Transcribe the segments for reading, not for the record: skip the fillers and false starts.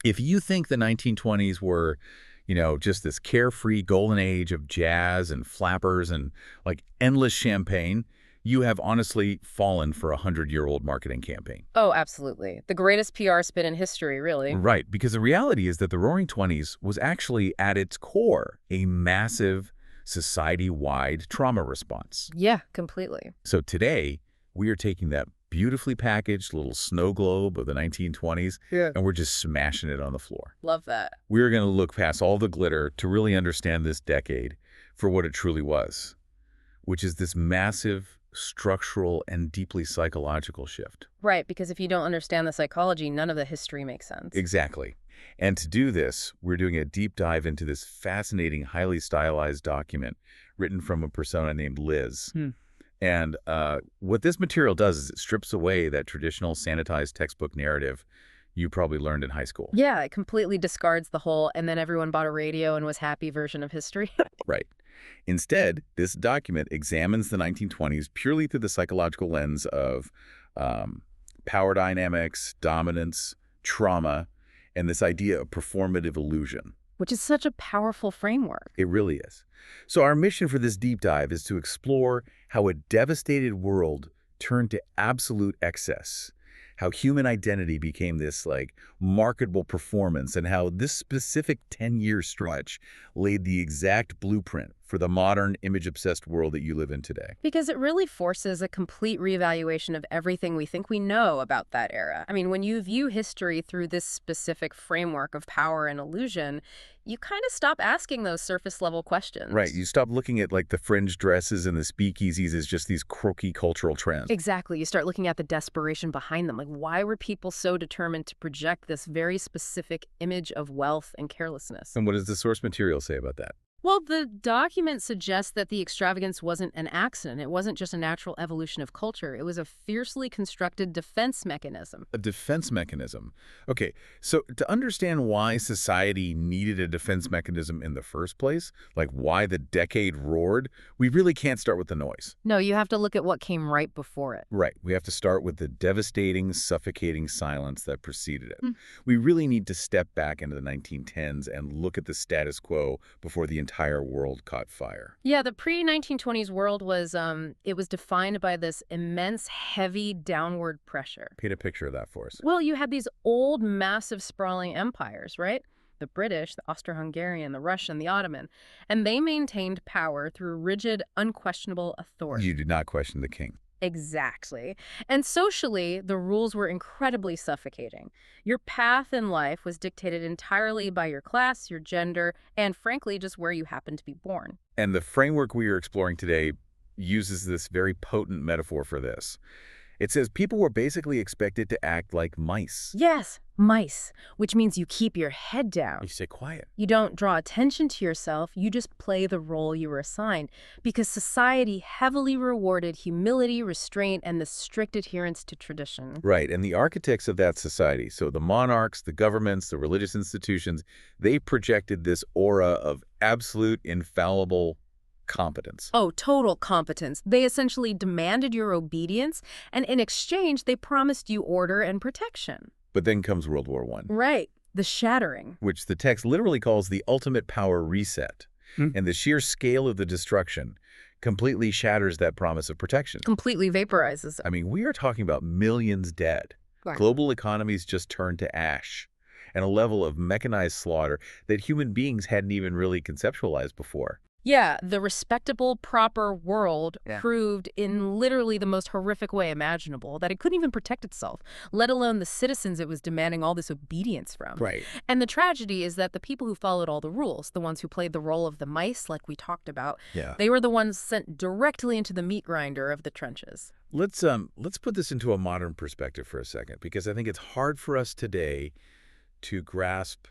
If you think the 1920s were, just this carefree golden age of jazz and flappers and like endless champagne, you have honestly fallen for a 100-year-old marketing campaign. Oh, absolutely. The greatest PR spin in history, really. Right, because the reality is that the Roaring Twenties was actually at its core a massive society-wide trauma response. Yeah, completely. So today, we are taking that beautifully packaged little snow globe of the 1920s, Yeah. and we're just smashing it on the floor. Love that. We're going to look past all the glitter to really understand this decade for what it truly was, which is this massive structural and deeply psychological shift. Right, because if you don't understand the psychology, none of the history makes sense. Exactly. And to do this, we're doing a deep dive into this fascinating, highly stylized document written from a persona named Liz. And what this material does is it strips away that traditional sanitized textbook narrative you probably learned in high school. Yeah, it completely discards the whole "and then everyone bought a radio and was happy" version of history. Right. Instead, this document examines the 1920s purely through the psychological lens of power dynamics, dominance, trauma, and this idea of performative illusion. Which is such a powerful framework. It really is. So our mission for this deep dive is to explore how a devastated world turned to absolute excess, how human identity became this marketable performance, and how this specific 10-year stretch laid the exact blueprint for the modern image-obsessed world that you live in today. Because it really forces a complete reevaluation of everything we think we know about that era. I mean, when you view history through this specific framework of power and illusion, you kind of stop asking those surface-level questions. Right. You stop looking at the fringe dresses and the speakeasies as just these croaky cultural trends. Exactly. You start looking at the desperation behind them. Like, why were people so determined to project this very specific image of wealth and carelessness? And what does the source material say about that? Well, the document suggests that the extravagance wasn't an accident. It wasn't just a natural evolution of culture. It was a fiercely constructed defense mechanism. A defense mechanism. Okay, so to understand why society needed a defense mechanism in the first place, like why the decade roared, we really can't start with the noise. No, you have to look at what came right before it. Right. We have to start with the devastating, suffocating silence that preceded it. We really need to step back into the 1910s and look at the status quo before the entire world caught fire. Yeah, the pre-1920s world was, it was defined by this immense, heavy downward pressure. Paint a picture of that for us. Well, you had these old, massive, sprawling empires, right? The British, the Austro-Hungarian, the Russian, the Ottoman. And they maintained power through rigid, unquestionable authority. You did not question the king. Exactly. And socially, the rules were incredibly suffocating. Your path in life was dictated entirely by your class, your gender, and frankly, just where you happened to be born. And the framework we are exploring today uses this very potent metaphor for this. It says people were basically expected to act like mice. Yes, mice, which means you keep your head down. You stay quiet. You don't draw attention to yourself, you just play the role you were assigned, because society heavily rewarded humility, restraint, and the strict adherence to tradition. Right, and the architects of that society, so the monarchs, the governments, the religious institutions, they projected this aura of absolute, infallible competence. Oh, total competence. They essentially demanded your obedience, and in exchange, they promised you order and protection. But then comes World War I. Right. The shattering. Which the text literally calls the ultimate power reset. And the sheer scale of the destruction completely shatters that promise of protection. Completely vaporizes it. I mean, we are talking about millions dead. Right. Global economies just turned to ash, and a level of mechanized slaughter that human beings hadn't even really conceptualized before. Yeah, the respectable, proper world proved in literally the most horrific way imaginable that it couldn't even protect itself, let alone the citizens it was demanding all this obedience from. Right. And the tragedy is that the people who followed all the rules, the ones who played the role of the mice like we talked about, they were the ones sent directly into the meat grinder of the trenches. Let's put this into a modern perspective for a second, because I think it's hard for us today to grasp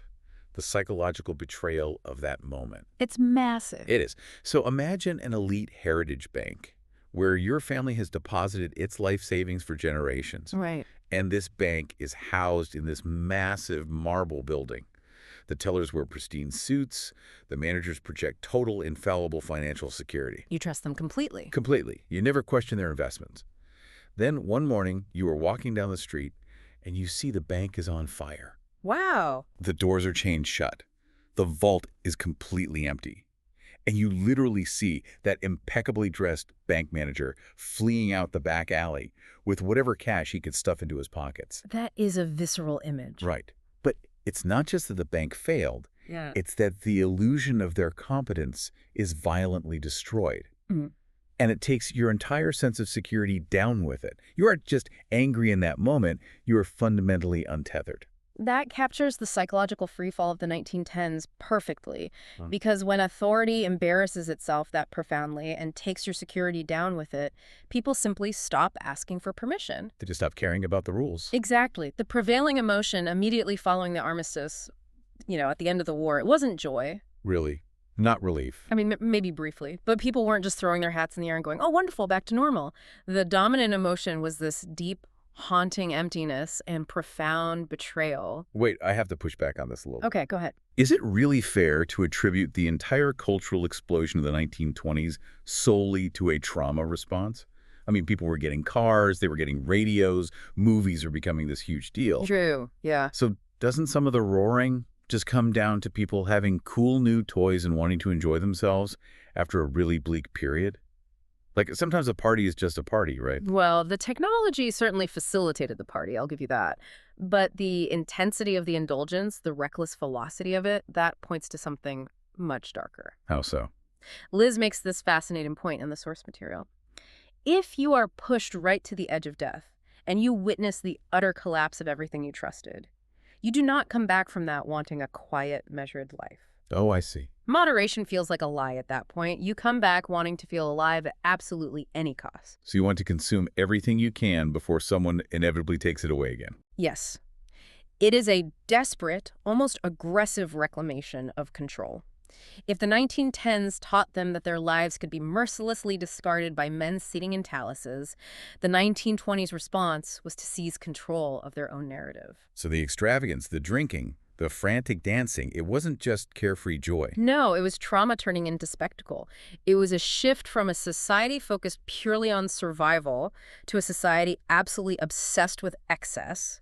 the psychological betrayal of that moment. It's massive. It is. So imagine an elite heritage bank where your family has deposited its life savings for generations. Right. And this bank is housed in this massive marble building. The tellers wear pristine suits. The managers project total infallible financial security. You trust them completely. Completely. You never question their investments. Then one morning, you are walking down the street and you see the bank is on fire. Wow. The doors are chained shut. The vault is completely empty. And you literally see that impeccably dressed bank manager fleeing out the back alley with whatever cash he could stuff into his pockets. That is a visceral image. Right. But it's not just that the bank failed. Yeah. It's that the illusion of their competence is violently destroyed. Mm. And it takes your entire sense of security down with it. You aren't just angry in that moment. You are fundamentally untethered. That captures the psychological freefall of the 1910s perfectly, Hmm. because when authority embarrasses itself that profoundly and takes your security down with it, people simply stop asking for permission. They just stop caring about the rules. Exactly. The prevailing emotion immediately following the armistice, at the end of the war, it wasn't joy. Really. Not relief. I mean, maybe briefly, but people weren't just throwing their hats in the air and going, oh, wonderful, back to normal. The dominant emotion was this deep, haunting emptiness and profound betrayal. Wait, I have to push back on this a little. Okay, go ahead. Is it really fair to attribute the entire cultural explosion of the 1920s solely to a trauma response? I mean, people were getting cars, they were getting radios, movies are becoming this huge deal. True, yeah. So doesn't some of the roaring just come down to people having cool new toys and wanting to enjoy themselves after a really bleak period? Like, sometimes a party is just a party, right? Well, the technology certainly facilitated the party, I'll give you that. But the intensity of the indulgence, the reckless velocity of it, that points to something much darker. How so? Liz makes this fascinating point in the source material. If you are pushed right to the edge of death, and you witness the utter collapse of everything you trusted, you do not come back from that wanting a quiet, measured life. Oh, I see. Moderation feels like a lie at that point. You come back wanting to feel alive at absolutely any cost. So you want to consume everything you can before someone inevitably takes it away again. Yes. It is a desperate, almost aggressive reclamation of control. If the 1910s taught them that their lives could be mercilessly discarded by men sitting in taluses, the 1920s response was to seize control of their own narrative. So the extravagance, the drinking, the frantic dancing, it wasn't just carefree joy. No, it was trauma turning into spectacle. It was a shift from a society focused purely on survival to a society absolutely obsessed with excess,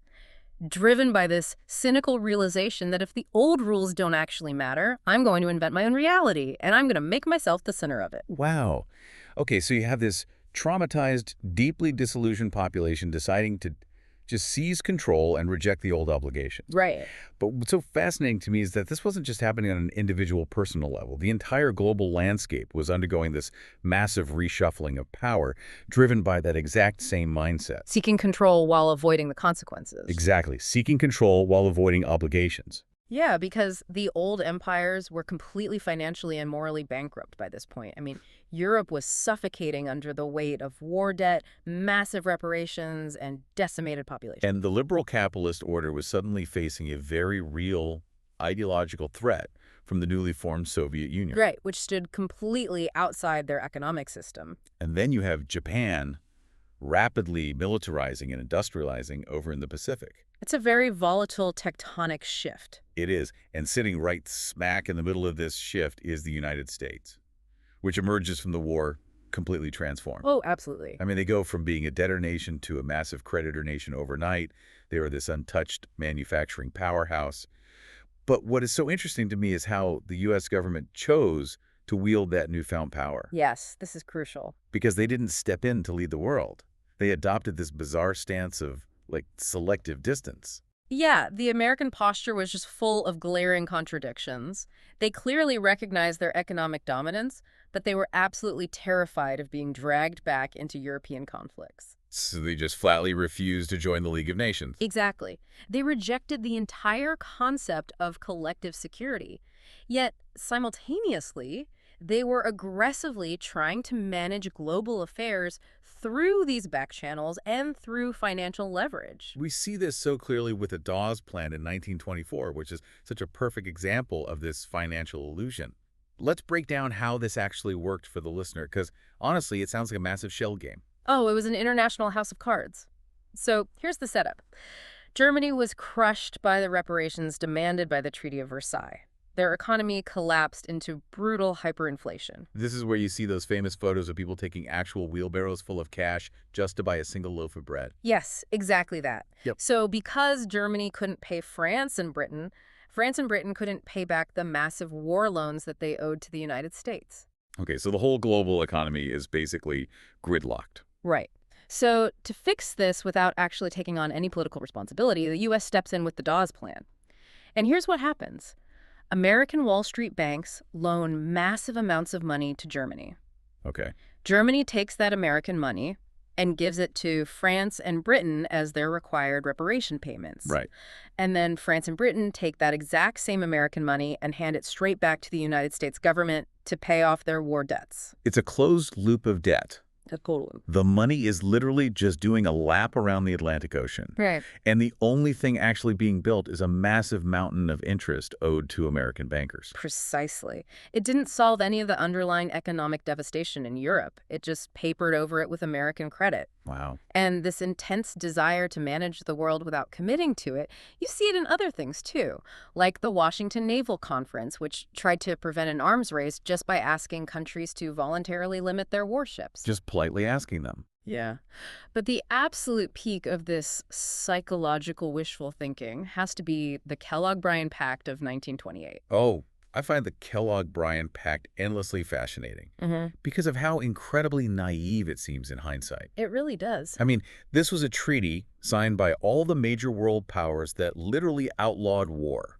driven by this cynical realization that if the old rules don't actually matter, I'm going to invent my own reality, and I'm going to make myself the center of it. Wow. Okay, so you have this traumatized, deeply disillusioned population deciding to just seize control and reject the old obligations. Right. But what's so fascinating to me is that this wasn't just happening on an individual personal level. The entire global landscape was undergoing this massive reshuffling of power, driven by that exact same mindset. Seeking control while avoiding the consequences. Exactly. Seeking control while avoiding obligations. Yeah, because the old empires were completely financially and morally bankrupt by this point. I mean, Europe was suffocating under the weight of war debt, massive reparations, and decimated population. And the liberal capitalist order was suddenly facing a very real ideological threat from the newly formed Soviet Union. Right, which stood completely outside their economic system. And then you have Japan rapidly militarizing and industrializing over in the Pacific. It's a very volatile tectonic shift. It is. And sitting right smack in the middle of this shift is the United States, which emerges from the war completely transformed. Oh, absolutely. I mean, they go from being a debtor nation to a massive creditor nation overnight. They are this untouched manufacturing powerhouse. But what is so interesting to me is how the U.S. government chose to wield that newfound power. Yes, this is crucial. Because they didn't step in to lead the world. They adopted this bizarre stance of, like, selective distance. Yeah, the American posture was just full of glaring contradictions. They clearly recognized their economic dominance, but they were absolutely terrified of being dragged back into European conflicts. So they just flatly refused to join the League of Nations. Exactly. They rejected the entire concept of collective security. Yet, simultaneously, they were aggressively trying to manage global affairs through these back channels and through financial leverage. We see this so clearly with the Dawes Plan in 1924, which is such a perfect example of this financial illusion. Let's break down how this actually worked for the listener, because honestly, it sounds like a massive shell game. Oh, it was an international house of cards. So here's the setup. Germany was crushed by the reparations demanded by the Treaty of Versailles. Their economy collapsed into brutal hyperinflation. This is where you see those famous photos of people taking actual wheelbarrows full of cash just to buy a single loaf of bread. Yes, exactly that. Yep. So because Germany couldn't pay France and Britain couldn't pay back the massive war loans that they owed to the United States. Okay, so the whole global economy is basically gridlocked. Right. So to fix this without actually taking on any political responsibility, the U.S. steps in with the Dawes Plan. And here's what happens. American Wall Street banks loan massive amounts of money to Germany. Okay. Germany takes that American money and gives it to France and Britain as their required reparation payments. Right. And then France and Britain take that exact same American money and hand it straight back to the United States government to pay off their war debts. It's a closed loop of debt. Totally. The money is literally just doing a lap around the Atlantic Ocean. Right. And the only thing actually being built is a massive mountain of interest owed to American bankers. Precisely. It didn't solve any of the underlying economic devastation in Europe. It just papered over it with American credit. Wow. And this intense desire to manage the world without committing to it, you see it in other things too, like the Washington Naval Conference, which tried to prevent an arms race just by asking countries to voluntarily limit their warships. Just politely asking them. Yeah. But the absolute peak of this psychological wishful thinking has to be the Kellogg-Briand Pact of 1928. Oh, I find the Kellogg-Briand Pact endlessly fascinating because of how incredibly naive it seems in hindsight. It really does. I mean, this was a treaty signed by all the major world powers that literally outlawed war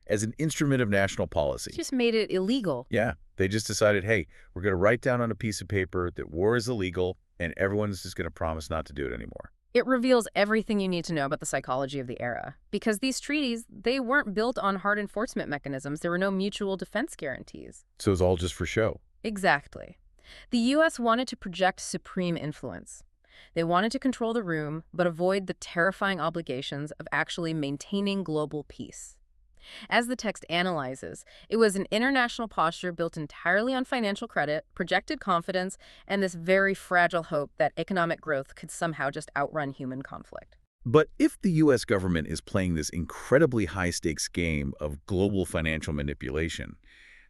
as an instrument of national policy. Just made it illegal. Yeah, they just decided, hey, we're going to write down on a piece of paper that war is illegal, and everyone's just going to promise not to do it anymore. It reveals everything you need to know about the psychology of the era. Because these treaties, they weren't built on hard enforcement mechanisms. There were no mutual defense guarantees. So it's all just for show. Exactly. The U.S. wanted to project supreme influence. They wanted to control the room, but avoid the terrifying obligations of actually maintaining global peace. As the text analyzes, it was an international posture built entirely on financial credit, projected confidence, and this very fragile hope that economic growth could somehow just outrun human conflict. But if the U.S. government is playing this incredibly high-stakes game of global financial manipulation,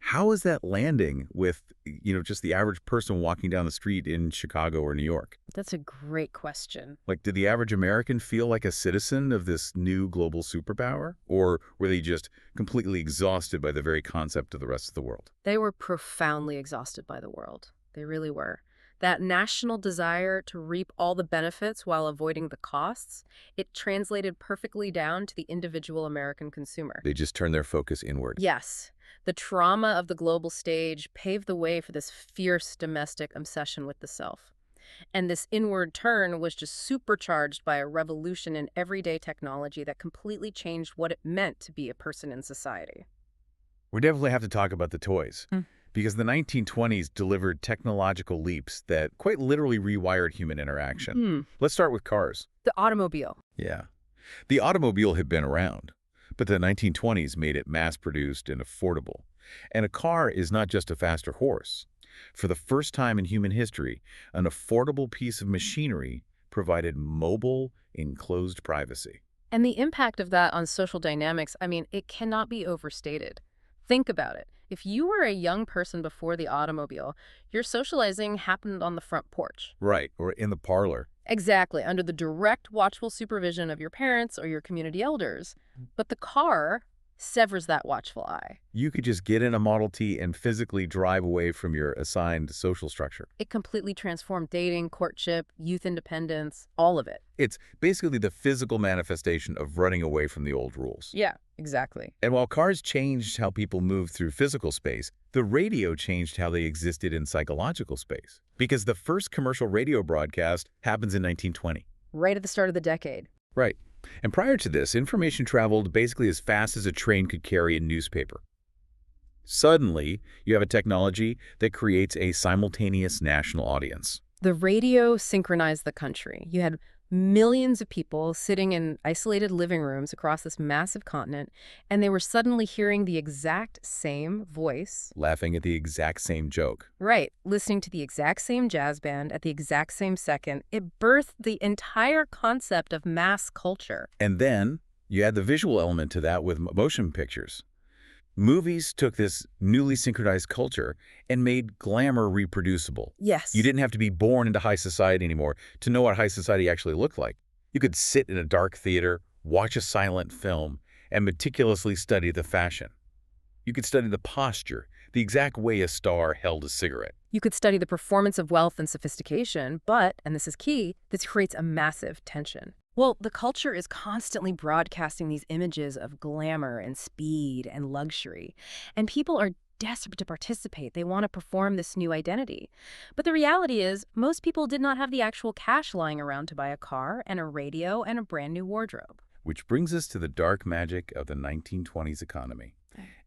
how is that landing with, just the average person walking down the street in Chicago or New York? That's a great question. Like, did the average American feel like a citizen of this new global superpower? Or were they just completely exhausted by the very concept of the rest of the world? They were profoundly exhausted by the world. They really were. That national desire to reap all the benefits while avoiding the costs, it translated perfectly down to the individual American consumer. They just turned their focus inward. Yes. The trauma of the global stage paved the way for this fierce domestic obsession with the self. And this inward turn was just supercharged by a revolution in everyday technology that completely changed what it meant to be a person in society. We definitely have to talk about the toys. Because the 1920s delivered technological leaps that quite literally rewired human interaction. Let's start with cars. The automobile. Yeah. The automobile had been around, but the 1920s made it mass-produced and affordable. And a car is not just a faster horse. For the first time in human history, an affordable piece of machinery provided mobile, enclosed privacy. And the impact of that on social dynamics, it cannot be overstated. Think about it. If you were a young person before the automobile, your socializing happened on the front porch. Right, or in the parlor. Exactly, under the direct watchful supervision of your parents or your community elders. But the car severs that watchful eye. You could just get in a Model T and physically drive away from your assigned social structure. It completely transformed dating, courtship, youth independence, all of it. It's basically the physical manifestation of running away from the old rules. Yeah, exactly. And while cars changed how people moved through physical space, the radio changed how they existed in psychological space. Because the first commercial radio broadcast happens in 1920. Right at the start of the decade. Right. And prior to this, information traveled basically as fast as a train could carry a newspaper. Suddenly, you have a technology that creates a simultaneous national audience. The radio synchronized the country. You had millions of people sitting in isolated living rooms across this massive continent, and they were suddenly hearing the exact same voice. Laughing at the exact same joke. Right, listening to the exact same jazz band at the exact same second. It birthed the entire concept of mass culture. And then you add the visual element to that with motion pictures. Movies took this newly synchronized culture and made glamour reproducible. You Yes. didn't have to be born into high society anymore to know what high society actually looked like. You could sit in a dark theater, watch a silent film, and meticulously study the fashion. You could study the posture, the exact way a star held a cigarette. You could study the performance of wealth and sophistication, but, and this is key, this creates a massive tension. Well, the culture is constantly broadcasting these images of glamour and speed and luxury, and people are desperate to participate. They want to perform this new identity. But the reality is, most people did not have the actual cash lying around to buy a car and a radio and a brand new wardrobe. Which brings us to the dark magic of the 1920s economy.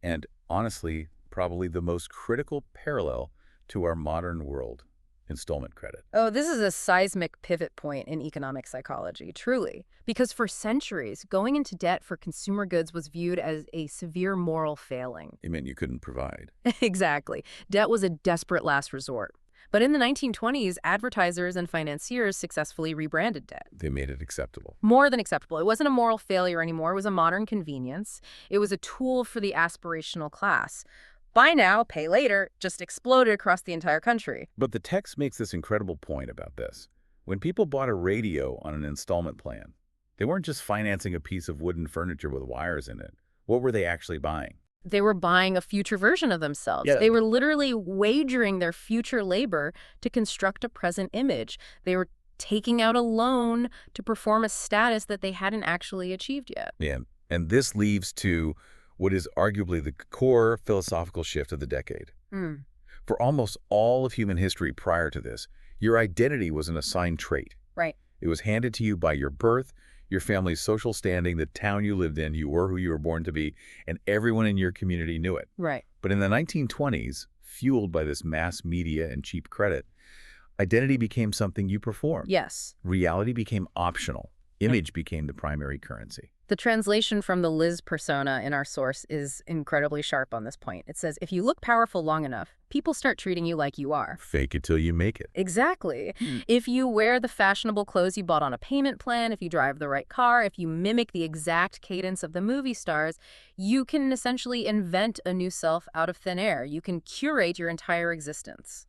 And honestly, probably the most critical parallel to our modern world, installment credit. Oh, this is a seismic pivot point in economic psychology, truly. Because for centuries, going into debt for consumer goods was viewed as a severe moral failing. It meant you couldn't provide. Exactly. Debt was a desperate last resort. But in the 1920s, advertisers and financiers successfully rebranded debt. They made it acceptable. More than acceptable. It wasn't a moral failure anymore. It was a modern convenience. It was a tool for the aspirational class. Buy now, pay later just exploded across the entire country. But the text makes this incredible point about this. When people bought a radio on an installment plan, they weren't just financing a piece of wooden furniture with wires in it. What were they actually buying? They were buying a future version of themselves. Yeah. They were literally wagering their future labor to construct a present image. They were taking out a loan to perform a status that they hadn't actually achieved yet. Yeah, and this leads to what is arguably the core philosophical shift of the decade. Hmm. For almost all of human history prior to this, your identity was an assigned trait. Right. It was handed to you by your birth, your family's social standing, the town you lived in, you were who you were born to be, and everyone in your community knew it. Right. But in the 1920s, fueled by this mass media and cheap credit, identity became something you performed. Yes. Reality became optional. Image became the primary currency. The translation from the Liz persona in our source is incredibly sharp on this point. It says, if you look powerful long enough, people start treating you like you are. Fake it till you make it. Exactly. If you wear the fashionable clothes you bought on a payment plan, if you drive the right car, if you mimic the exact cadence of the movie stars, you can essentially invent a new self out of thin air. You can curate your entire existence.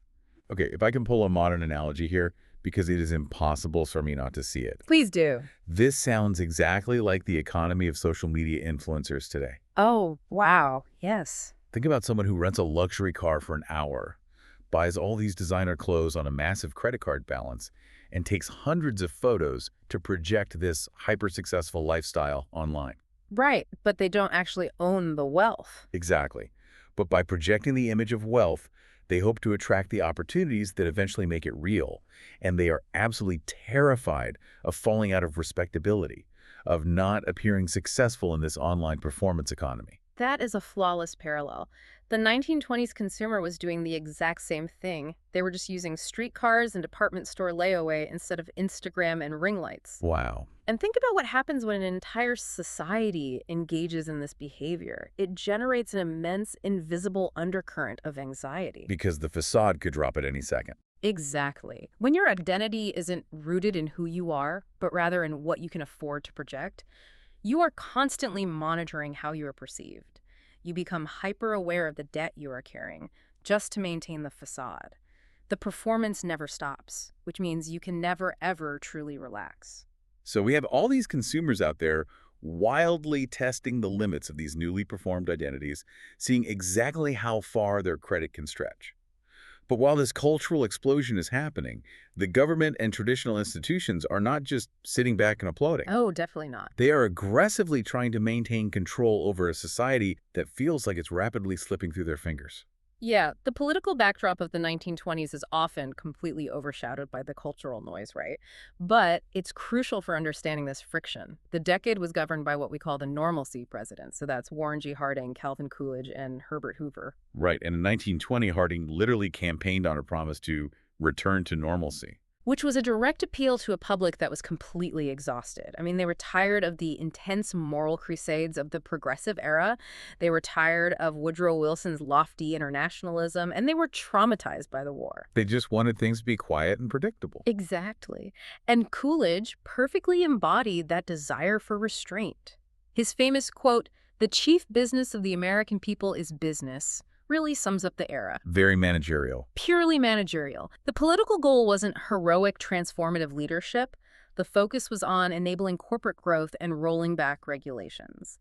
Okay, if I can pull a modern analogy here, because it is impossible for me not to see it. Please do. This sounds exactly like the economy of social media influencers today. Oh, wow. Yes. Think about someone who rents a luxury car for an hour, buys all these designer clothes on a massive credit card balance, and takes hundreds of photos to project this hyper-successful lifestyle online. Right, but they don't actually own the wealth. Exactly. But by projecting the image of wealth, they hope to attract the opportunities that eventually make it real. And they are absolutely terrified of falling out of respectability, of not appearing successful in this online performance economy. That is a flawless parallel. The 1920s consumer was doing the exact same thing. They were just using streetcars and department store layaway instead of Instagram and ring lights. Wow. And think about what happens when an entire society engages in this behavior. It generates an immense, invisible undercurrent of anxiety. Because the facade could drop at any second. Exactly. When your identity isn't rooted in who you are, but rather in what you can afford to project, you are constantly monitoring how you are perceived. You become hyper-aware of the debt you are carrying, just to maintain the facade. The performance never stops, which means you can never, ever truly relax. So we have all these consumers out there wildly testing the limits of these newly performed identities, seeing exactly how far their credit can stretch. But while this cultural explosion is happening, the government and traditional institutions are not just sitting back and applauding. Oh, definitely not. They are aggressively trying to maintain control over a society that feels like it's rapidly slipping through their fingers. Yeah, the political backdrop of the 1920s is often completely overshadowed by the cultural noise, right? But it's crucial for understanding this friction. The decade was governed by what we call the normalcy presidents. So that's Warren G. Harding, Calvin Coolidge, and Herbert Hoover. Right, and in 1920, Harding literally campaigned on a promise to return to normalcy. Which was a direct appeal to a public that was completely exhausted. I mean, they were tired of the intense moral crusades of the progressive era. They were tired of Woodrow Wilson's lofty internationalism, and they were traumatized by the war. They just wanted things to be quiet and predictable. Exactly. And Coolidge perfectly embodied that desire for restraint. His famous quote, The chief business of the American people is business really sums up the era. Very managerial. Purely managerial. The political goal wasn't heroic transformative leadership. The focus was on enabling corporate growth and rolling back regulations.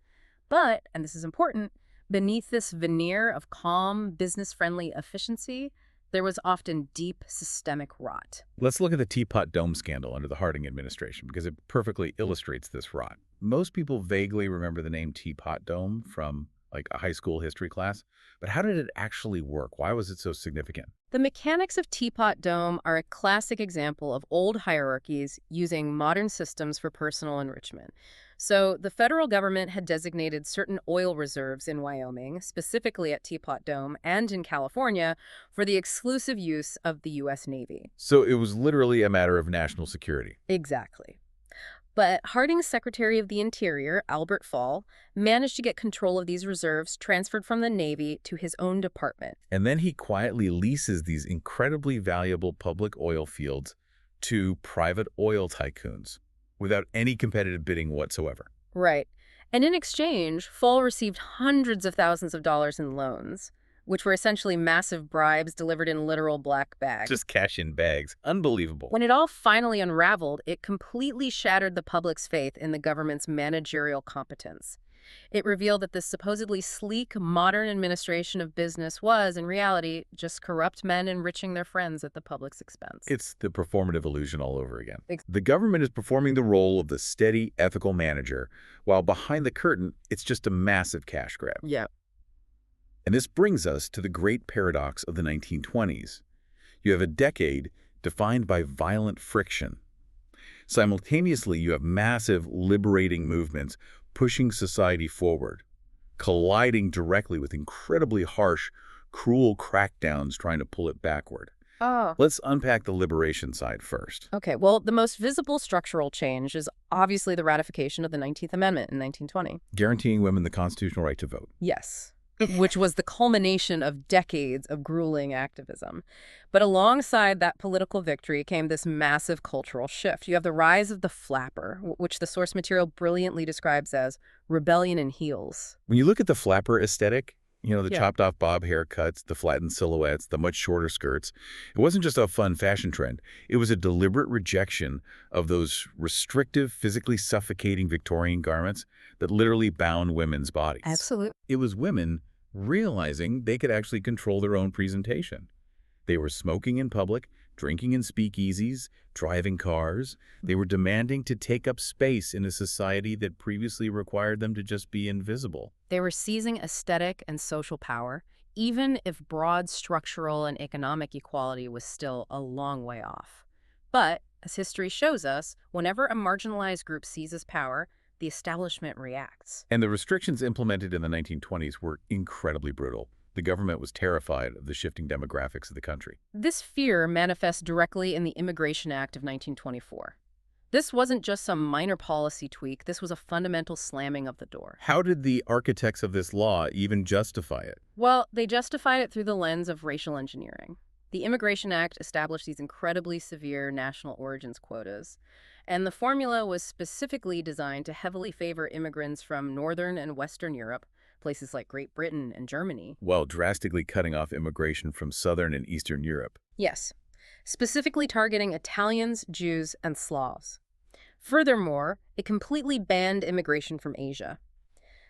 But, and this is important, beneath this veneer of calm, business-friendly efficiency, there was often deep systemic rot. Let's look at the Teapot Dome scandal under the Harding administration because it perfectly illustrates this rot. Most people vaguely remember the name Teapot Dome from like a high school history class, but how did it actually work? Why was it so significant? The mechanics of Teapot Dome are a classic example of old hierarchies using modern systems for personal enrichment. So the federal government had designated certain oil reserves in Wyoming, specifically at Teapot Dome, and in California, for the exclusive use of the U.S. Navy. So it was literally a matter of national security. Exactly. But Harding's Secretary of the Interior, Albert Fall, managed to get control of these reserves transferred from the Navy to his own department. And then he quietly leases these incredibly valuable public oil fields to private oil tycoons without any competitive bidding whatsoever. Right. And in exchange, Fall received hundreds of thousands of dollars in loans, which were essentially massive bribes delivered in literal black bags. Just cash in bags. Unbelievable. When it all finally unraveled, it completely shattered the public's faith in the government's managerial competence. It revealed that this supposedly sleek, modern administration of business was, in reality, just corrupt men enriching their friends at the public's expense. It's the performative illusion all over again. The government is performing the role of the steady, ethical manager, while behind the curtain, it's just a massive cash grab. Yeah. And this brings us to the great paradox of the 1920s. You have a decade defined by violent friction. Simultaneously, you have massive, liberating movements pushing society forward, colliding directly with incredibly harsh, cruel crackdowns trying to pull it backward. Oh. Let's unpack the liberation side first. Okay, well, the most visible structural change is obviously the ratification of the 19th Amendment in 1920. Guaranteeing women the constitutional right to vote. Yes. Which was the culmination of decades of grueling activism. But alongside that political victory came this massive cultural shift. You have the rise of the flapper, which the source material brilliantly describes as rebellion in heels. When you look at the flapper aesthetic, the Yeah. chopped off bob haircuts, the flattened silhouettes, the much shorter skirts, it wasn't just a fun fashion trend. It was a deliberate rejection of those restrictive, physically suffocating Victorian garments that literally bound women's bodies. Absolutely. It was women realizing they could actually control their own presentation. They were smoking in public, drinking in speakeasies, driving cars. They were demanding to take up space in a society that previously required them to just be invisible. They were seizing aesthetic and social power, even if broad structural and economic equality was still a long way off. But, as history shows us, whenever a marginalized group seizes power, the establishment reacts. And the restrictions implemented in the 1920s were incredibly brutal. The government was terrified of the shifting demographics of the country. This fear manifests directly in the Immigration Act of 1924. This wasn't just some minor policy tweak, this was a fundamental slamming of the door. How did the architects of this law even justify it? Well, they justified it through the lens of racial engineering. The Immigration Act established these incredibly severe national origins quotas, and the formula was specifically designed to heavily favor immigrants from Northern and Western Europe, places like Great Britain and Germany. While drastically cutting off immigration from Southern and Eastern Europe. Yes, specifically targeting Italians, Jews, and Slavs. Furthermore, it completely banned immigration from Asia.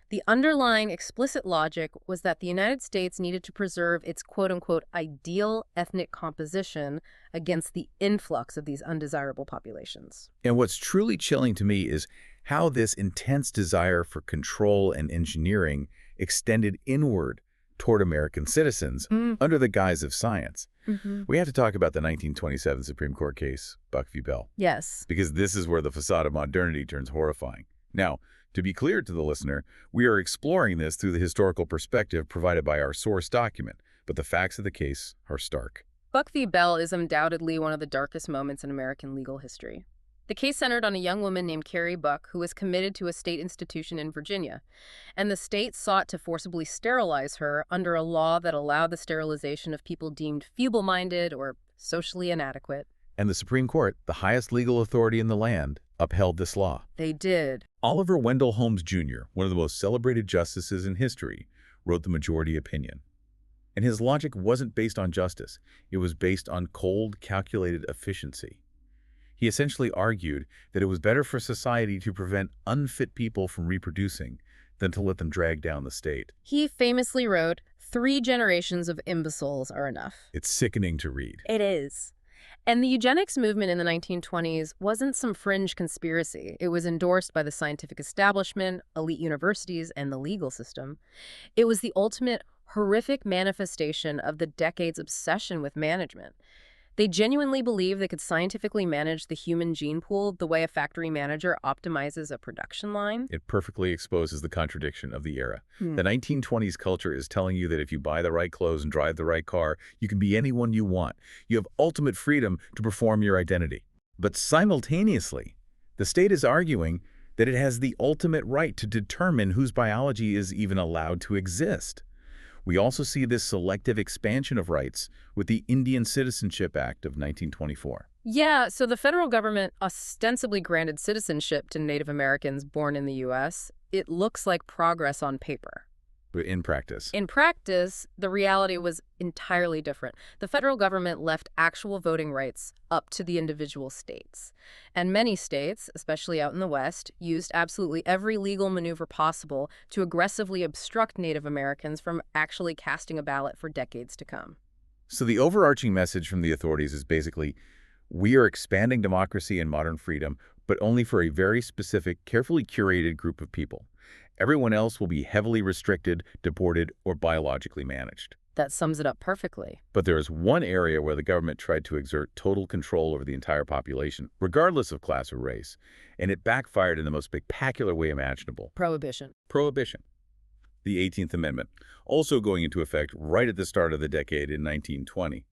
The underlying explicit logic was that the United States needed to preserve its quote-unquote ideal ethnic composition against the influx of these undesirable populations. And what's truly chilling to me is how this intense desire for control and engineering extended inward toward American citizens under the guise of science. We have to talk about the 1927 Supreme Court case, Buck v. Bell. Yes. Because this is where the facade of modernity turns horrifying. Now, to be clear to the listener, we are exploring this through the historical perspective provided by our source document, but the facts of the case are stark. Buck v. Bell is undoubtedly one of the darkest moments in American legal history. The case centered on a young woman named Carrie Buck who was committed to a state institution in Virginia, and the state sought to forcibly sterilize her under a law that allowed the sterilization of people deemed feeble-minded or socially inadequate. And the Supreme Court, the highest legal authority in the land, upheld this law. They did. Oliver Wendell Holmes Jr., one of the most celebrated justices in history, wrote the majority opinion. And his logic wasn't based on justice. It was based on cold, calculated efficiency. He essentially argued that it was better for society to prevent unfit people from reproducing than to let them drag down the state. He famously wrote, "3 generations of imbeciles are enough." It's sickening to read. It is. And the eugenics movement in the 1920s wasn't some fringe conspiracy. It was endorsed by the scientific establishment, elite universities, and the legal system. It was the ultimate horrific manifestation of the decade's obsession with management. They genuinely believed they could scientifically manage the human gene pool the way a factory manager optimizes a production line. It perfectly exposes the contradiction of the era. Hmm. The 1920s culture is telling you that if you buy the right clothes and drive the right car, you can be anyone you want. You have ultimate freedom to perform your identity. But simultaneously, the state is arguing that it has the ultimate right to determine whose biology is even allowed to exist. We also see this selective expansion of rights with the Indian Citizenship Act of 1924. Yeah, so the federal government ostensibly granted citizenship to Native Americans born in the U.S. It looks like progress on paper. But in practice, In practice, the reality was entirely different. The federal government left actual voting rights up to the individual states. And many states, especially out in the West, used absolutely every legal maneuver possible to aggressively obstruct Native Americans from actually casting a ballot for decades to come. so the overarching message from the authorities is basically, we are expanding democracy and modern freedom, but only for a very specific, carefully curated group of people. Everyone else will be heavily restricted, deported, or biologically managed. That sums it up perfectly. But there is one area where the government tried to exert total control over the entire population, regardless of class or race, and it backfired in the most spectacular way imaginable. Prohibition. Prohibition. The 18th Amendment, also going into effect right at the start of the decade in 1920.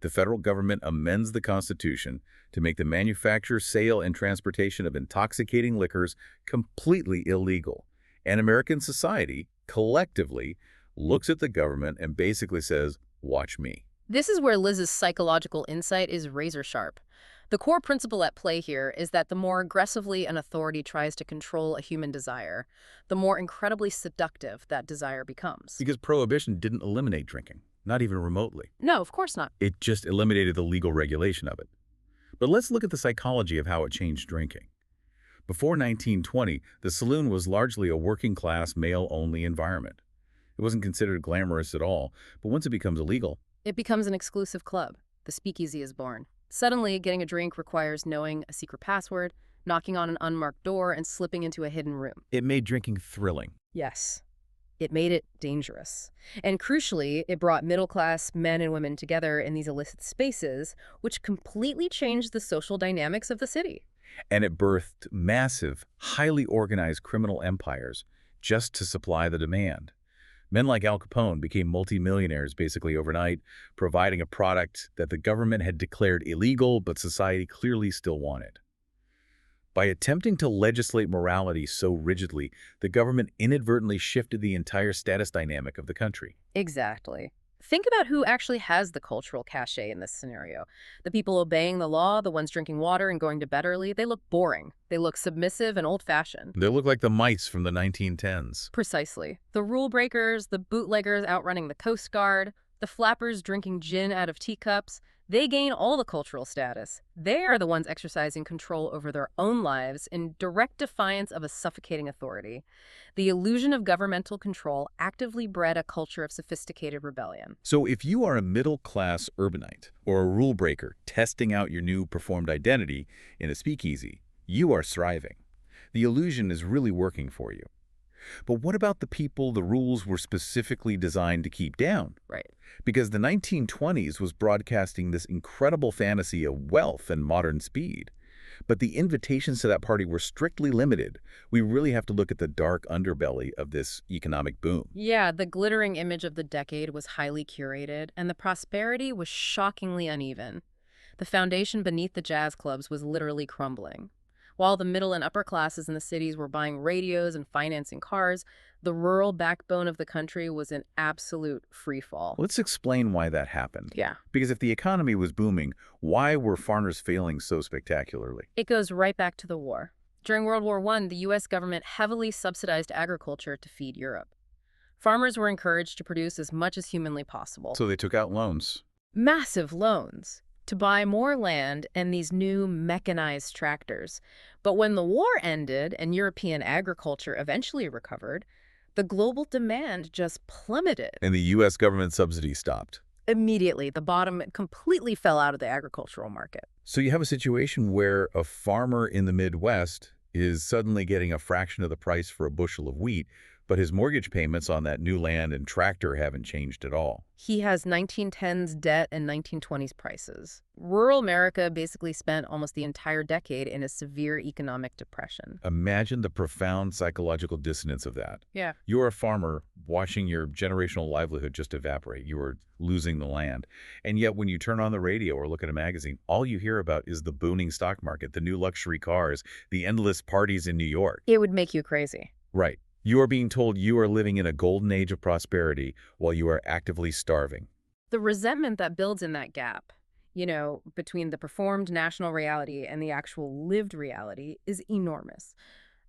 The federal government amends the Constitution to make the manufacture, sale, and transportation of intoxicating liquors completely illegal. And American society, collectively, looks at the government and basically says, watch me. This is where Liz's psychological insight is razor sharp. The core principle at play here is that the more aggressively an authority tries to control a human desire, the more incredibly seductive that desire becomes. Because Prohibition didn't eliminate drinking, not even remotely. No, of course not. It just eliminated the legal regulation of it. But let's look at the psychology of how it changed drinking. Before 1920, the saloon was largely a working-class, male-only environment. It wasn't considered glamorous at all, but once it becomes illegal, It becomes an exclusive club. The speakeasy is born. Suddenly, getting a drink requires knowing a secret password, knocking on an unmarked door, and slipping into a hidden room. it made drinking thrilling. Yes. It made it dangerous. And crucially, it brought middle-class men and women together in these illicit spaces, which completely changed the social dynamics of the city. And it birthed massive, highly organized criminal empires just to supply the demand. Men like Al Capone became multimillionaires basically overnight, providing a product that the government had declared illegal but society clearly still wanted. By attempting to legislate morality so rigidly, the government inadvertently shifted the entire status dynamic of the country. Exactly. Think about who actually has the cultural cachet in this scenario. The people obeying the law, the ones drinking water and going to bed early, they look boring. They look submissive and old-fashioned. They look like the mice from the 1910s. Precisely. The rule breakers, the bootleggers outrunning the Coast Guard, the flappers drinking gin out of teacups, they gain all the cultural status. They are the ones exercising control over their own lives in direct defiance of a suffocating authority. The illusion of governmental control actively bred a culture of sophisticated rebellion. So if you are a middle-class urbanite or a rule breaker testing out your new performed identity in a speakeasy, you are thriving. The illusion is really working for you. But what about the people the rules were specifically designed to keep down? Right. Because the 1920s was broadcasting this incredible fantasy of wealth and modern speed. But the invitations to that party were strictly limited. We really have to look at the dark underbelly of this economic boom. Yeah, the glittering image of the decade was highly curated, and the prosperity was shockingly uneven. The foundation beneath the jazz clubs was literally crumbling. While the middle and upper classes in the cities were buying radios and financing cars, the rural backbone of the country was in absolute freefall. Let's explain why that happened. Yeah. Because if the economy was booming, why were farmers failing so spectacularly? It goes right back to the war. During World War I, the U.S. government heavily subsidized agriculture to feed Europe. Farmers were encouraged to produce as much as humanly possible. So they took out loans. Massive loans to buy more land and these new mechanized tractors. But when the war ended and European agriculture eventually recovered, the global demand just plummeted. And the U.S. government subsidy stopped. Immediately, the bottom completely fell out of the agricultural market. So you have a situation where a farmer in the Midwest is suddenly getting a fraction of the price for a bushel of wheat, but his mortgage payments on that new land and tractor haven't changed at all. He has 1910's debt and 1920's prices. Rural America basically spent almost the entire decade in a severe economic depression. Imagine the profound psychological dissonance of that. Yeah. You're a farmer watching your generational livelihood just evaporate. You are losing the land. And yet when you turn on the radio or look at a magazine, all you hear about is the booming stock market, the new luxury cars, the endless parties in New York. It would make you crazy. Right. You are being told you are living in a golden age of prosperity while you are actively starving. The resentment that builds in that gap, between the performed national reality and the actual lived reality is enormous.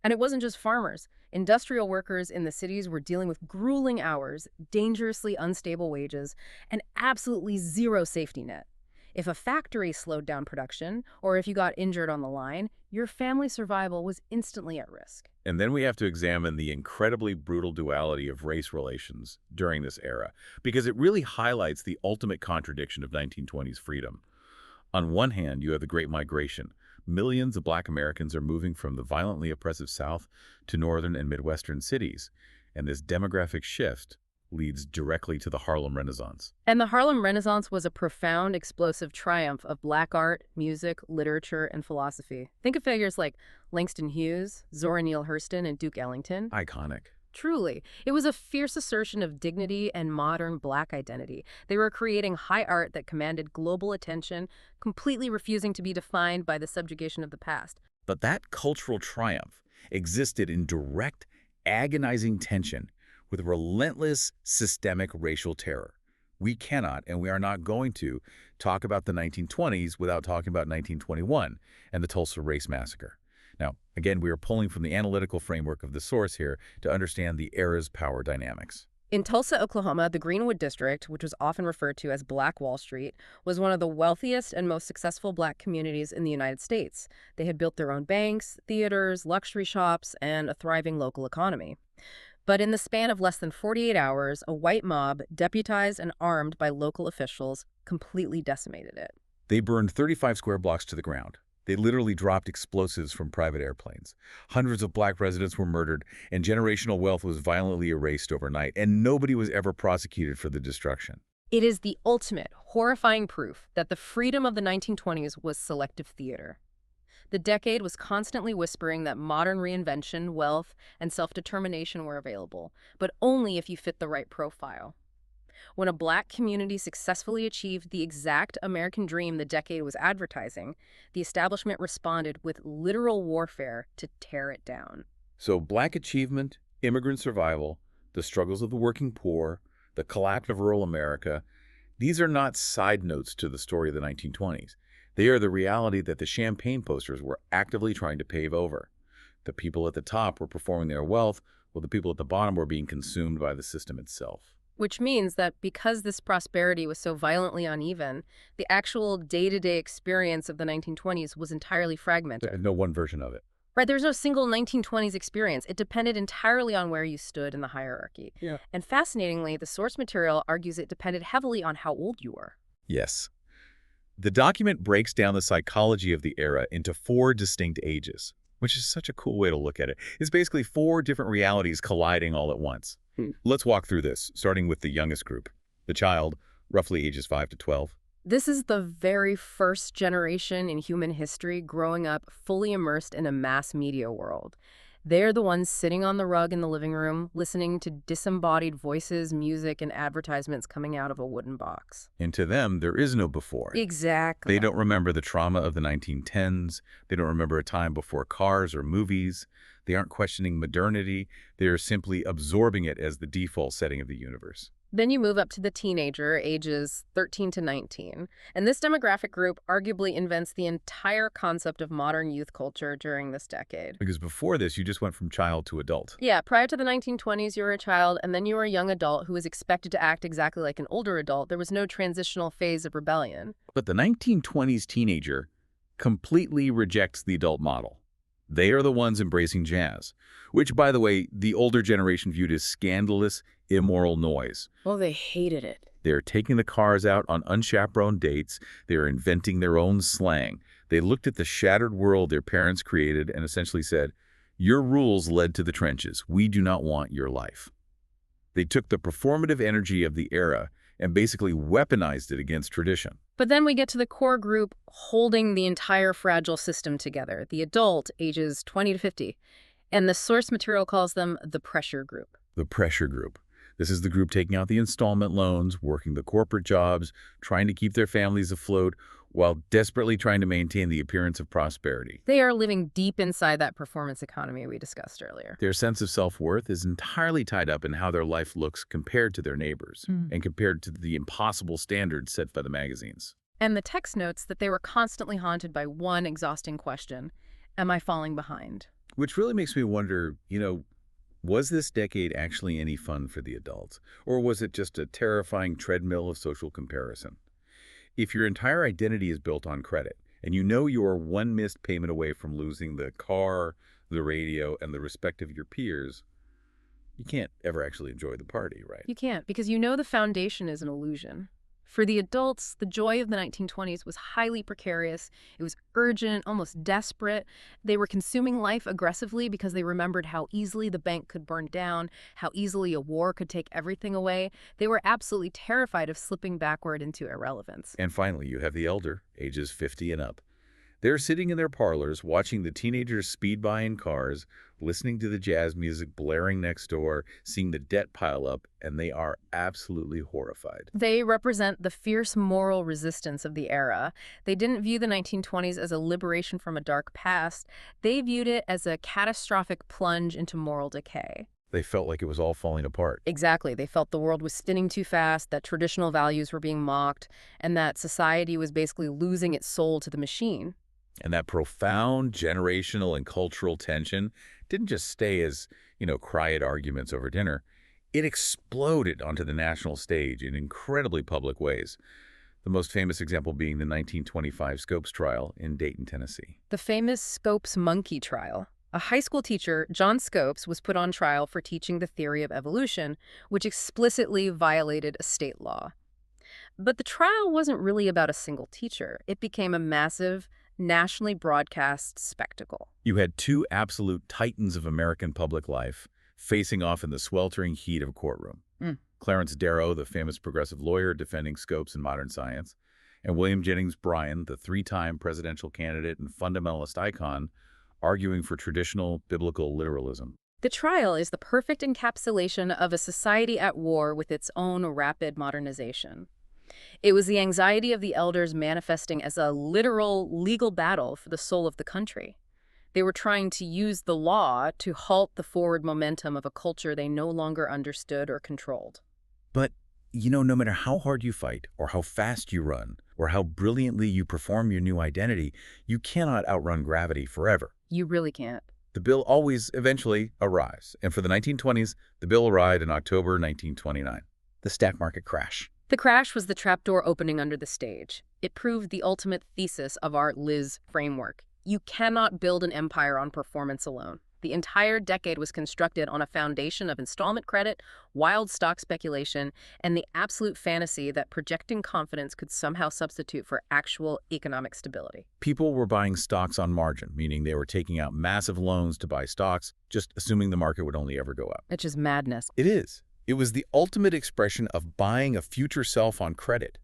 And it wasn't just farmers. Industrial workers in the cities were dealing with grueling hours, dangerously unstable wages, and absolutely zero safety net. If a factory slowed down production, or if you got injured on the line, your family survival was instantly at risk. And then we have to examine the incredibly brutal duality of race relations during this era, because it really highlights the ultimate contradiction of 1920s freedom. On one hand, you have the Great Migration. Millions of Black Americans are moving from the violently oppressive South to northern and Midwestern cities, and this demographic shift leads directly to the Harlem Renaissance. And the Harlem Renaissance was a profound, explosive triumph of Black art, music, literature, and philosophy. Think of figures like Langston Hughes, Zora Neale Hurston, and Duke Ellington. Iconic. Truly. It was a fierce assertion of dignity and modern Black identity. They were creating high art that commanded global attention, completely refusing to be defined by the subjugation of the past. But that cultural triumph existed in direct, agonizing tension with relentless systemic racial terror. We cannot, and we are not going to, talk about the 1920s without talking about 1921 and the Tulsa Race Massacre. Now, again, we are pulling from the analytical framework of the source here to understand the era's power dynamics. In Tulsa, Oklahoma, the Greenwood District, which was often referred to as Black Wall Street, was one of the wealthiest and most successful Black communities in the United States. They had built their own banks, theaters, luxury shops, and a thriving local economy. But in the span of less than 48 hours, a white mob, deputized and armed by local officials, completely decimated it. They burned 35 square blocks to the ground. They literally dropped explosives from private airplanes. Hundreds of Black residents were murdered, and generational wealth was violently erased overnight, and nobody was ever prosecuted for the destruction. It is the ultimate, horrifying proof that the freedom of the 1920s was selective theater. The decade was constantly whispering that modern reinvention, wealth, and self-determination were available, but only if you fit the right profile. When a Black community successfully achieved the exact American dream the decade was advertising, the establishment responded with literal warfare to tear it down. So Black achievement, immigrant survival, the struggles of the working poor, the collapse of rural America, these are not side notes to the story of the 1920s. They are the reality that the champagne posters were actively trying to pave over. The people at the top were performing their wealth, while the people at the bottom were being consumed by the system itself. Which means that because this prosperity was so violently uneven, the actual day-to-day experience of the 1920s was entirely fragmented. No one version of it. Right, there's no single 1920s experience. It depended entirely on where you stood in the hierarchy. Yeah. And fascinatingly, the source material argues it depended heavily on how old you were. Yes. The document breaks down the psychology of the era into 4 distinct ages, which is such a cool way to look at it. It's basically 4 different realities colliding all at once. Let's walk through this, starting with the youngest group, the child, roughly ages 5 to 12. This is the very first generation in human history growing up fully immersed in a mass media world. They're the ones sitting on the rug in the living room, listening to disembodied voices, music, and advertisements coming out of a wooden box. And to them, there is no before. Exactly. They don't remember the trauma of the 1910s. They don't remember a time before cars or movies. They aren't questioning modernity. They're simply absorbing it as the default setting of the universe. Then you move up to the teenager, ages 13 to 19. And this demographic group arguably invents the entire concept of modern youth culture during this decade. Because before this, you just went from child to adult. Yeah, prior to the 1920s, you were a child, and then you were a young adult who was expected to act exactly like an older adult. There was no transitional phase of rebellion. But the 1920s teenager completely rejects the adult model. They are the ones embracing jazz, which, by the way, the older generation viewed as scandalous, immoral noise. Well, they hated it. They're taking the cars out on unchaperoned dates. They're inventing their own slang. They looked at the shattered world their parents created and essentially said, "Your rules led to the trenches. We do not want your life." They took the performative energy of the era and basically weaponized it against tradition. But then we get to the core group holding the entire fragile system together, the adult, ages 20 to 50. And the source material calls them the pressure group. The pressure group. This is the group taking out the installment loans, working the corporate jobs, trying to keep their families afloat, while desperately trying to maintain the appearance of prosperity. They are living deep inside that performance economy we discussed earlier. Their sense of self-worth is entirely tied up in how their life looks compared to their neighbors and compared to the impossible standards set by the magazines. And the text notes that they were constantly haunted by one exhausting question: am I falling behind? Which really makes me wonder, was this decade actually any fun for the adults? Or was it just a terrifying treadmill of social comparison? If your entire identity is built on credit, and you know you are one missed payment away from losing the car, the radio, and the respect of your peers, you can't ever actually enjoy the party, right? You can't, because you know the foundation is an illusion. For the adults, the joy of the 1920s was highly precarious. It was urgent, almost desperate. They were consuming life aggressively because they remembered how easily the bank could burn down, how easily a war could take everything away. They were absolutely terrified of slipping backward into irrelevance. And finally, you have the elder, ages 50 and up. They're sitting in their parlors, watching the teenagers speed by in cars, listening to the jazz music blaring next door, seeing the debt pile up, and they are absolutely horrified. They represent the fierce moral resistance of the era. They didn't view the 1920s as a liberation from a dark past. They viewed it as a catastrophic plunge into moral decay. They felt like it was all falling apart. Exactly. They felt the world was spinning too fast, that traditional values were being mocked, and that society was basically losing its soul to the machine. And that profound generational and cultural tension didn't just stay as, quiet arguments over dinner. It exploded onto the national stage in incredibly public ways. The most famous example being the 1925 Scopes trial in Dayton, Tennessee. The famous Scopes monkey trial. A high school teacher, John Scopes, was put on trial for teaching the theory of evolution, which explicitly violated a state law. But the trial wasn't really about a single teacher. It became a massive, nationally broadcast spectacle. You had two absolute titans of American public life facing off in the sweltering heat of a courtroom. Clarence Darrow, the famous progressive lawyer defending Scopes in modern science, and William Jennings Bryan, the three-time presidential candidate and fundamentalist icon, arguing for traditional biblical literalism. The trial is the perfect encapsulation of a society at war with its own rapid modernization. It was the anxiety of the elders manifesting as a literal legal battle for the soul of the country. They were trying to use the law to halt the forward momentum of a culture they no longer understood or controlled. But, no matter how hard you fight, or how fast you run, or how brilliantly you perform your new identity, you cannot outrun gravity forever. You really can't. The bill always eventually arrives. And for the 1920s, the bill arrived in October 1929. The stock market crash. The crash was the trapdoor opening under the stage. It proved the ultimate thesis of our Liz framework. You cannot build an empire on performance alone. The entire decade was constructed on a foundation of installment credit, wild stock speculation, and the absolute fantasy that projecting confidence could somehow substitute for actual economic stability. People were buying stocks on margin, meaning they were taking out massive loans to buy stocks, just assuming the market would only ever go up. It's just madness. It is. It was the ultimate expression of buying a future self on credit.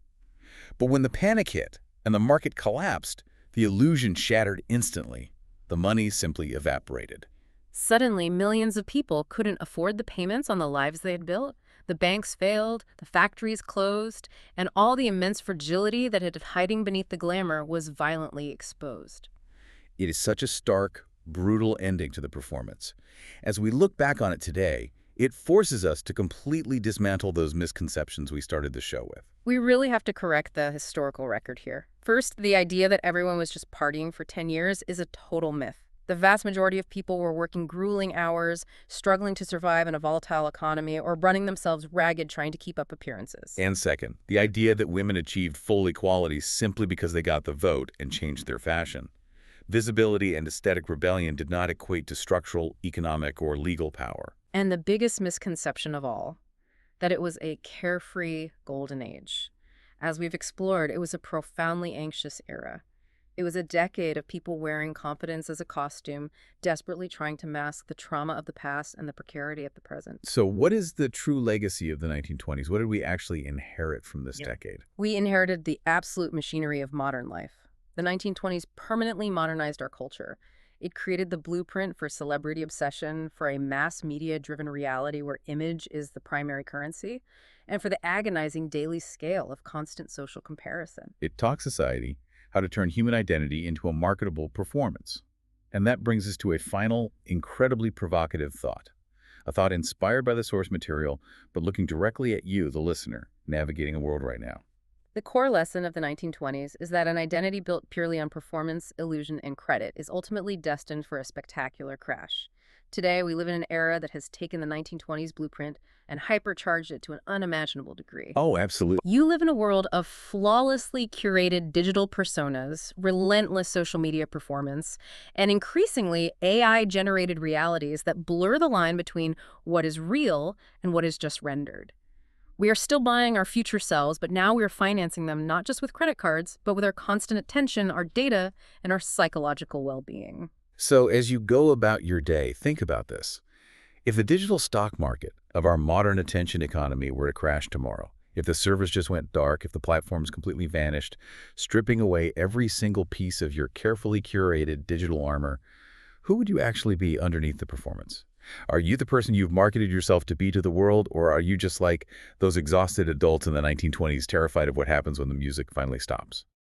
But when the panic hit and the market collapsed, the illusion shattered instantly. The money simply evaporated. Suddenly, millions of people couldn't afford the payments on the lives they had built. The banks failed, the factories closed, and all the immense fragility that had been hiding beneath the glamour was violently exposed. It is such a stark, brutal ending to the performance. As we look back on it today, it forces us to completely dismantle those misconceptions we started the show with. We really have to correct the historical record here. First, the idea that everyone was just partying for 10 years is a total myth. The vast majority of people were working grueling hours, struggling to survive in a volatile economy, or running themselves ragged trying to keep up appearances. And second, the idea that women achieved full equality simply because they got the vote and changed their fashion. Visibility and aesthetic rebellion did not equate to structural, economic, or legal power. And the biggest misconception of all, that it was a carefree golden age. As we've explored, it was a profoundly anxious era. It was a decade of people wearing confidence as a costume, desperately trying to mask the trauma of the past and the precarity of the present. So what is the true legacy of the 1920s? What did we actually inherit from this decade? We inherited the absolute machinery of modern life. The 1920s permanently modernized our culture. It created the blueprint for celebrity obsession, for a mass media-driven reality where image is the primary currency, and for the agonizing daily scale of constant social comparison. It taught society how to turn human identity into a marketable performance. And that brings us to a final, incredibly provocative thought. A thought inspired by the source material, but looking directly at you, the listener, navigating the world right now. The core lesson of the 1920s is that an identity built purely on performance, illusion, and credit is ultimately destined for a spectacular crash. Today, we live in an era that has taken the 1920s blueprint and hypercharged it to an unimaginable degree. Oh, absolutely. You live in a world of flawlessly curated digital personas, relentless social media performance, and increasingly AI-generated realities that blur the line between what is real and what is just rendered. We are still buying our future selves, but now we are financing them not just with credit cards, but with our constant attention, our data, and our psychological well-being. So as you go about your day, think about this. If the digital stock market of our modern attention economy were to crash tomorrow, if the servers just went dark, if the platforms completely vanished, stripping away every single piece of your carefully curated digital armor, who would you actually be underneath the performance? Are you the person you've marketed yourself to be to the world, or are you just like those exhausted adults in the 1920s terrified of what happens when the music finally stops?